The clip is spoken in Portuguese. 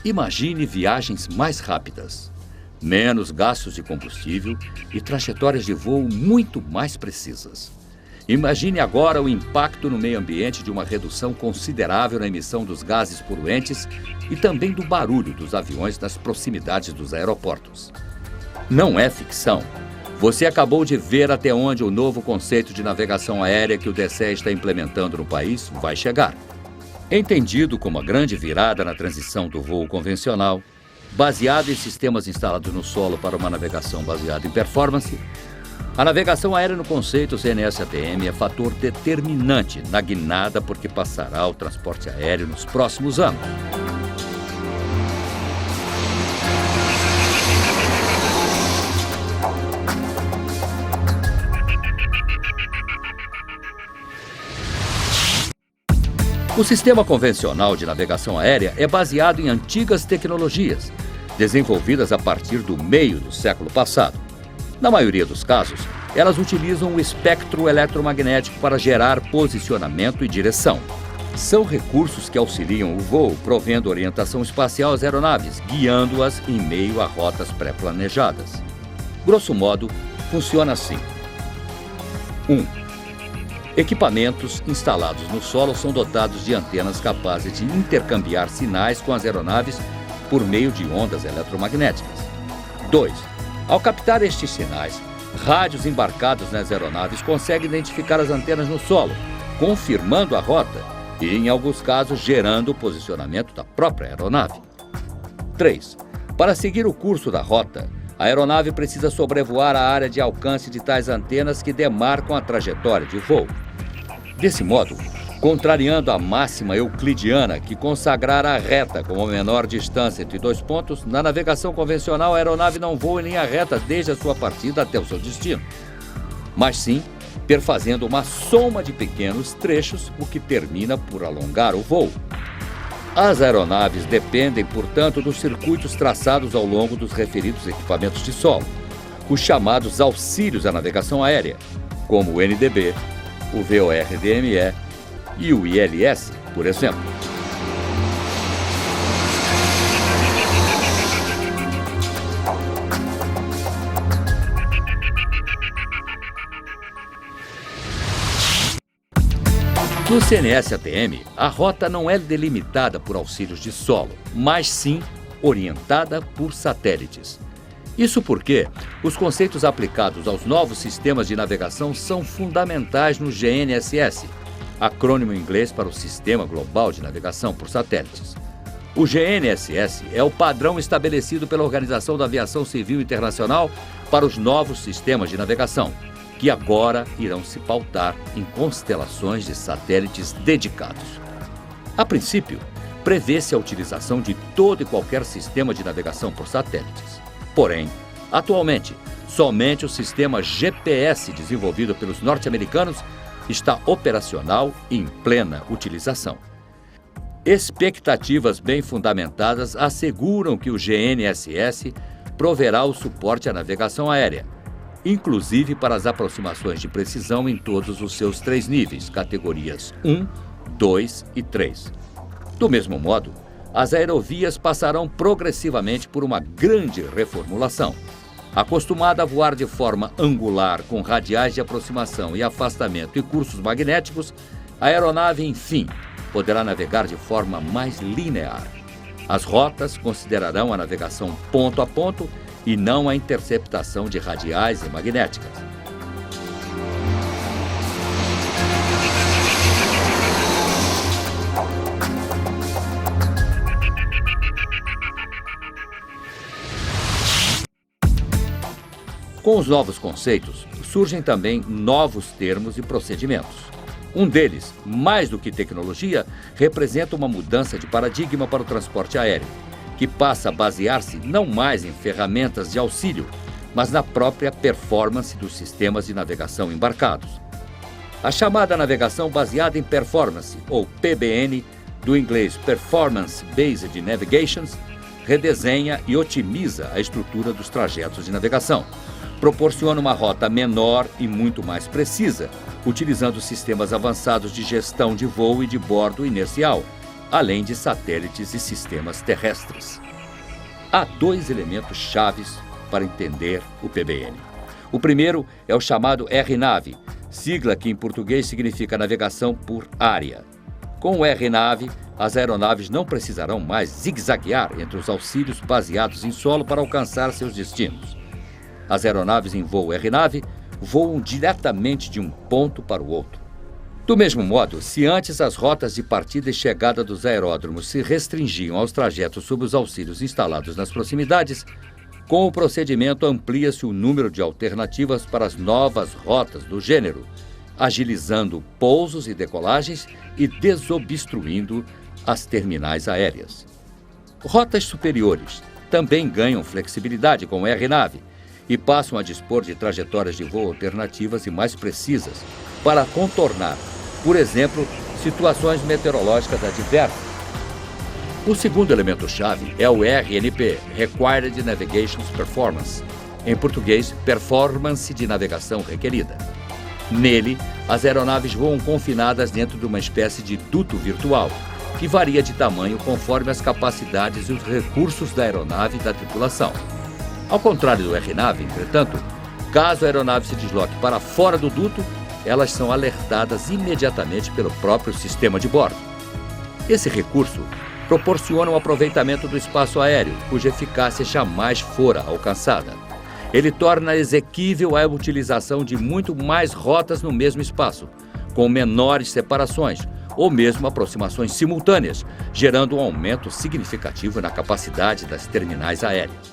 Imagine viagens mais rápidas, menos gastos de combustível e trajetórias de voo muito mais precisas. Imagine agora o impacto no meio ambiente de uma redução considerável na emissão dos gases poluentes e também do barulho dos aviões nas proximidades dos aeroportos. Não é ficção. Você acabou de ver até onde o novo conceito de navegação aérea que o DSE está implementando no país vai chegar. Entendido como a grande virada na transição do voo convencional, baseado em sistemas instalados no solo para uma navegação baseada em performance, a navegação aérea no conceito CNS-ATM é fator determinante na guinada por que passará o transporte aéreo nos próximos anos. O sistema convencional de navegação aérea é baseado em antigas tecnologias, desenvolvidas a partir do meio do século passado. Na maioria dos casos, elas utilizam o espectro eletromagnético para gerar posicionamento e direção. São recursos que auxiliam o voo, provendo orientação espacial às aeronaves, guiando-as em meio a rotas pré-planejadas. Grosso modo, funciona assim. 1. Equipamentos instalados no solo são dotados de antenas capazes de intercambiar sinais com as aeronaves por meio de ondas eletromagnéticas. 2. Ao captar estes sinais, rádios embarcados nas aeronaves conseguem identificar as antenas no solo, confirmando a rota e, em alguns casos, gerando o posicionamento da própria aeronave. 3. Para seguir o curso da rota, a aeronave precisa sobrevoar a área de alcance de tais antenas que demarcam a trajetória de voo. Desse modo, contrariando a máxima euclidiana que consagrara a reta como a menor distância entre dois pontos, na navegação convencional a aeronave não voa em linha reta desde a sua partida até o seu destino, mas sim perfazendo uma soma de pequenos trechos, o que termina por alongar o voo. As aeronaves dependem, portanto, dos circuitos traçados ao longo dos referidos equipamentos de solo, os chamados auxílios à navegação aérea, como o NDB, o VOR-DME e o ILS, por exemplo. No CNS-ATM, a rota não é delimitada por auxílios de solo, mas sim orientada por satélites. Isso porque os conceitos aplicados aos novos sistemas de navegação são fundamentais no GNSS, acrônimo em inglês para o Sistema Global de Navegação por Satélites. O GNSS é o padrão estabelecido pela Organização da Aviação Civil Internacional para os novos sistemas de navegação, que agora irão se pautar em constelações de satélites dedicados. A princípio, prevê-se a utilização de todo e qualquer sistema de navegação por satélites. Porém, atualmente, somente o sistema GPS desenvolvido pelos norte-americanos está operacional e em plena utilização. Expectativas bem fundamentadas asseguram que o GNSS proverá o suporte à navegação aérea, inclusive para as aproximações de precisão em todos os seus 3 níveis, categorias 1, 2 e 3. Do mesmo modo, as aerovias passarão progressivamente por uma grande reformulação. Acostumada a voar de forma angular, com radiais de aproximação e afastamento e cursos magnéticos, a aeronave, enfim, poderá navegar de forma mais linear. As rotas considerarão a navegação ponto a ponto e não a interceptação de radiais e magnéticas. Com os novos conceitos, surgem também novos termos e procedimentos. Um deles, mais do que tecnologia, representa uma mudança de paradigma para o transporte aéreo, que passa a basear-se não mais em ferramentas de auxílio, mas na própria performance dos sistemas de navegação embarcados. A chamada navegação baseada em performance, ou PBN, do inglês Performance Based Navigations, redesenha e otimiza a estrutura dos trajetos de navegação. Proporciona uma rota menor e muito mais precisa, utilizando sistemas avançados de gestão de voo e de bordo inercial, além de satélites e sistemas terrestres. Há dois elementos chaves para entender o PBN. O primeiro é o chamado RNAV, sigla que em português significa navegação por área. Com o RNAV, as aeronaves não precisarão mais zigue-zaguear entre os auxílios baseados em solo para alcançar seus destinos. As aeronaves em voo RNAV voam diretamente de um ponto para o outro. Do mesmo modo, se antes as rotas de partida e chegada dos aeródromos se restringiam aos trajetos sob os auxílios instalados nas proximidades, com o procedimento amplia-se o número de alternativas para as novas rotas do gênero, agilizando pousos e decolagens e desobstruindo as terminais aéreas. Rotas superiores também ganham flexibilidade com o RNAV e passam a dispor de trajetórias de voo alternativas e mais precisas para contornar, por exemplo, situações meteorológicas adversas. O segundo elemento-chave é o RNP, Required Navigation Performance, em português, Performance de Navegação Requerida. Nele, as aeronaves voam confinadas dentro de uma espécie de duto virtual, que varia de tamanho conforme as capacidades e os recursos da aeronave e da tripulação. Ao contrário do RNAV, entretanto, caso a aeronave se desloque para fora do duto, elas são alertadas imediatamente pelo próprio sistema de bordo. Esse recurso proporciona um aproveitamento do espaço aéreo, cuja eficácia jamais fora alcançada. Ele torna exequível a utilização de muito mais rotas no mesmo espaço, com menores separações ou mesmo aproximações simultâneas, gerando um aumento significativo na capacidade das terminais aéreas.